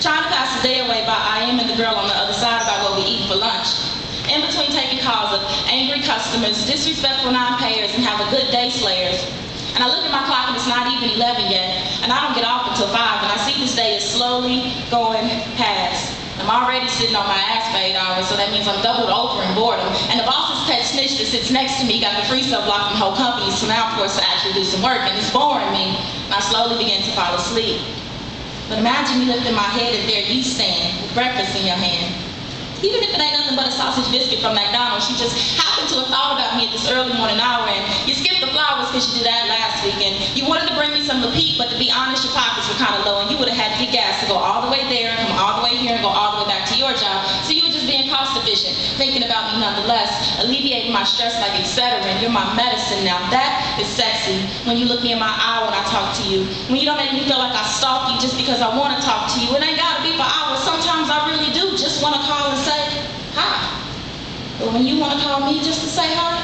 Trying to pass the day away by I am and the girl on the other side about what we eat for lunch. In between taking calls of angry customers, disrespectful non-payers, and have a good day slayers. And I look at my clock and it's not even 11 yet, and I don't get off until 5, and I see this day is slowly going past. I'm already sitting on my ass for 8 hours, so that means I'm doubled over in boredom. And the boss's pet snitch that sits next to me got the free sub block from whole companies, so now I'm forced to actually do some work, and it's boring me, and I slowly begin to fall asleep. But imagine me lifting my head and there you stand with breakfast in your hand. Even if it ain't nothing but a sausage biscuit from McDonald's, you just happen to have thought about me at this early morning hour, and you skipped the flowers because you did that last week, and you wanted to bring me some Lepeak, but to be honest, your pockets were kind of low, and you would have had to get gas to go all the way there, come all the way here, and go all the way back to your job. So you were just being cost efficient, thinking about me nonetheless, alleviating my stress like etc. And you're my medicine now. That is sexy. When you look me in my eye when I talk to you. When you don't make me feel like I stalk you just because I want to talk to you. It ain't got to be for hours. Sometimes I really do just want to call and say hi. But when you want to call me just to say hi,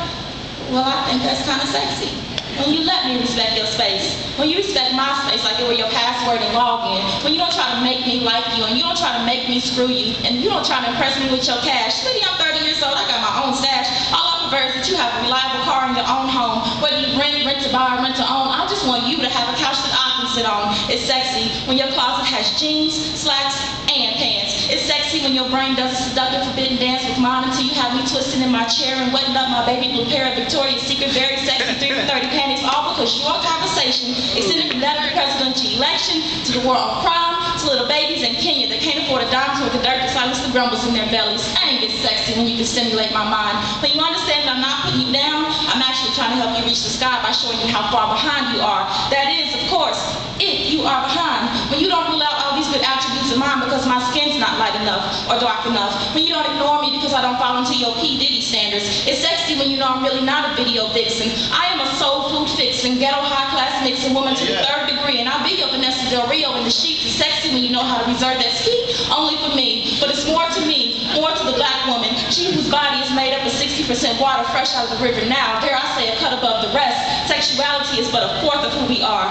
well, I think that's kind of sexy. When you let me respect your space, when you respect my space like it were your password and login, when you don't try to make me like you, and you don't try to make me screw you, and you don't try to impress me with your cash. Sweetie, I'm 30 years old, I got my own stash. All I prefer is that you have a reliable car in your own home, whether you rent to buy, or rent to own. I just want you to have a couch that I can sit on. It's sexy when your closet has jeans, slacks, and pants. It's sexy when your brain does a seductive forbidden dance with mine until you have me twisting in my chair and wetting up my baby blue pair of Victoria's Secret very sexy 3 for 30 panties, all because your conversation extended from that of the presidential election to the war on crime to little babies in Kenya that can't afford a dime to the dirt to silence the grumbles in their bellies. Ain't it sexy when you can stimulate my mind? When you understand that I'm not putting you down, I'm actually trying to help you reach the sky by showing you how far behind you are. That is, of course, if you are behind. When you don't rule out all these good attributes of mine because my skin's not light enough or dark enough. When you don't ignore me because I don't fall into your P. Diddy standards. It's sexy when you know I'm really not a video vixen. I am a soul food fixin', ghetto high-class mixing woman to the 3rd degree, and I'll be your Vanessa Del Rio in the sheets. It's sexy when you know how to reserve that ski only for me. But it's more to me, more to the black woman, she whose body is made up of 60% water fresh out of the river now. Dare I say a cut above the rest. Sexuality is but a fourth of who we are.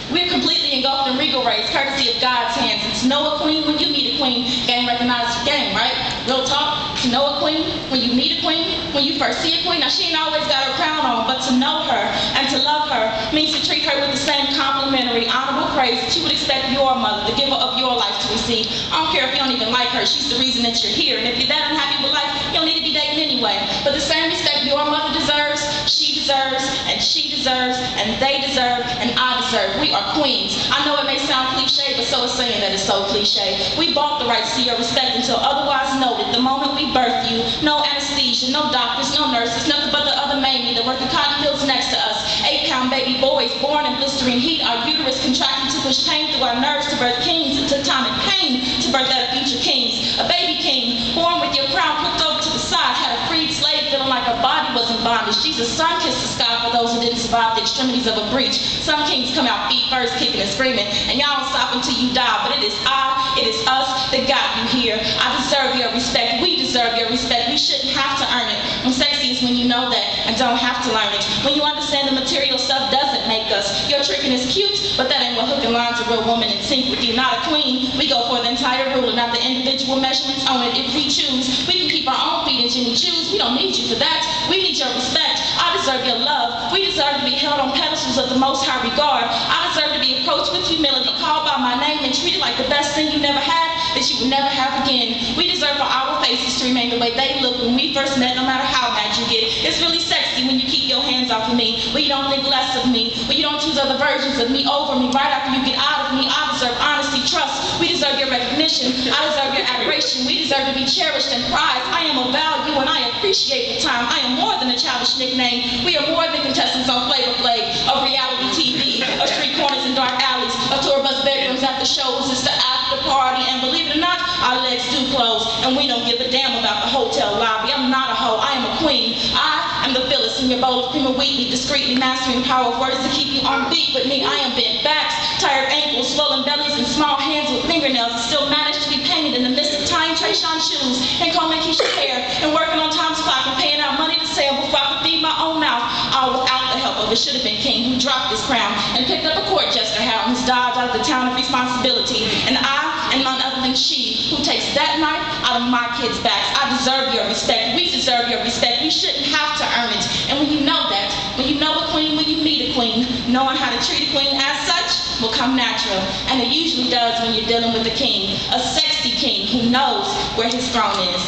We're completely engulfed in regal rays, courtesy of God's hands. And to know a queen when you meet a queen, game recognizes game, right? Real talk, to know a queen when you meet a queen, when you first see a queen. Now, she ain't always got her crown on, but to know her and to love her means to treat her with the same complimentary, honorable praise that you would expect your mother, the giver of your life, to receive. I don't care if you don't even like her, she's the reason that you're here. And if you're that unhappy with life, you don't need to be dating anyway. But the same respect your mother deserves, she deserves, and she deserves, and they deserve, and I deserve. We are queens. I know it may sound cliche, but so is saying that it's so cliche. We bought the right to see your respect until otherwise noted. The moment we birth you, no anesthesia, no doctors, no nurses, nothing but the other Mamie that worked the cotton fields next to us. 8-pound baby boys born in blistering heat, our uterus contracting to push pain through our nerves to birth kings. It took time and pain to birth out of future kings. A baby king, born with your crown flipped over to the side, had a freed slave feeling like her body was in bondage. Jesus' son kissed the sky for those who didn't survive the extremities of a breach. Some kings come out feet first, kicking and screaming, and y'all don't stop until you die. But it is I, it is us that got you here. I deserve your respect. We deserve your respect. We shouldn't have to earn it. And sexy is when you know that and don't have to learn it. When you understand the material stuff doesn't make us. Your tricking is cute, but that ain't what hooking lines a real woman in sync with you. Not a queen. We go for the entire ruler, not the individual measurements on it. If we choose, we can keep our own feet in Jimmy Choos. We don't need you for that. We need your respect. I deserve your love. We deserve to be held on pedestals of the most high regard. I deserve to be approached with humility, called by my name, and treated like the best thing you never had that you will never have again. We deserve for our faces to remain the way they look when we first met, no matter how mad you get. It's really sexy when you keep your hands off of me, when you don't think less of me, when you don't choose other versions of me over me right after you get out of me. I deserve honesty, trust. We deserve your recognition. I deserve your adoration. We deserve to be cherished and prized. I am of value and I appreciate the time. I am more than a childish nickname. We are more than contestants on Flavor Flav, of reality TV, of street corners and dark alleys, of tour bus bedrooms after shows. It's the after party, and believe it or not, our legs do close, and we don't give a damn about the hotel lobby. I'm not a hoe, I am a queen. I am the Phyllis in your bowl of cream of wheat, discreetly mastering power of words to keep you on beat with me. I am bent backs, tired ankles, swollen bellies, and small hands with fingernails, and still manage to be painted in the midst of tying Trayshawn shoes, and combing Keisha's hair, and working on Tom's clock, and paying out money to sale before I could feed my own mouth, all without the help of a should-have-been king who dropped his crown and picked up a court jester hat on his dodge out of the town of responsibility. And I and none other than she who takes that knife out of my kids' backs. I deserve your respect. We deserve your respect. We shouldn't have to earn it. And when you know that, when you know a queen, when you meet a queen, knowing how to treat a queen as such will come natural. And it usually does when you're dealing with a king, a sexy king who knows where his throne is.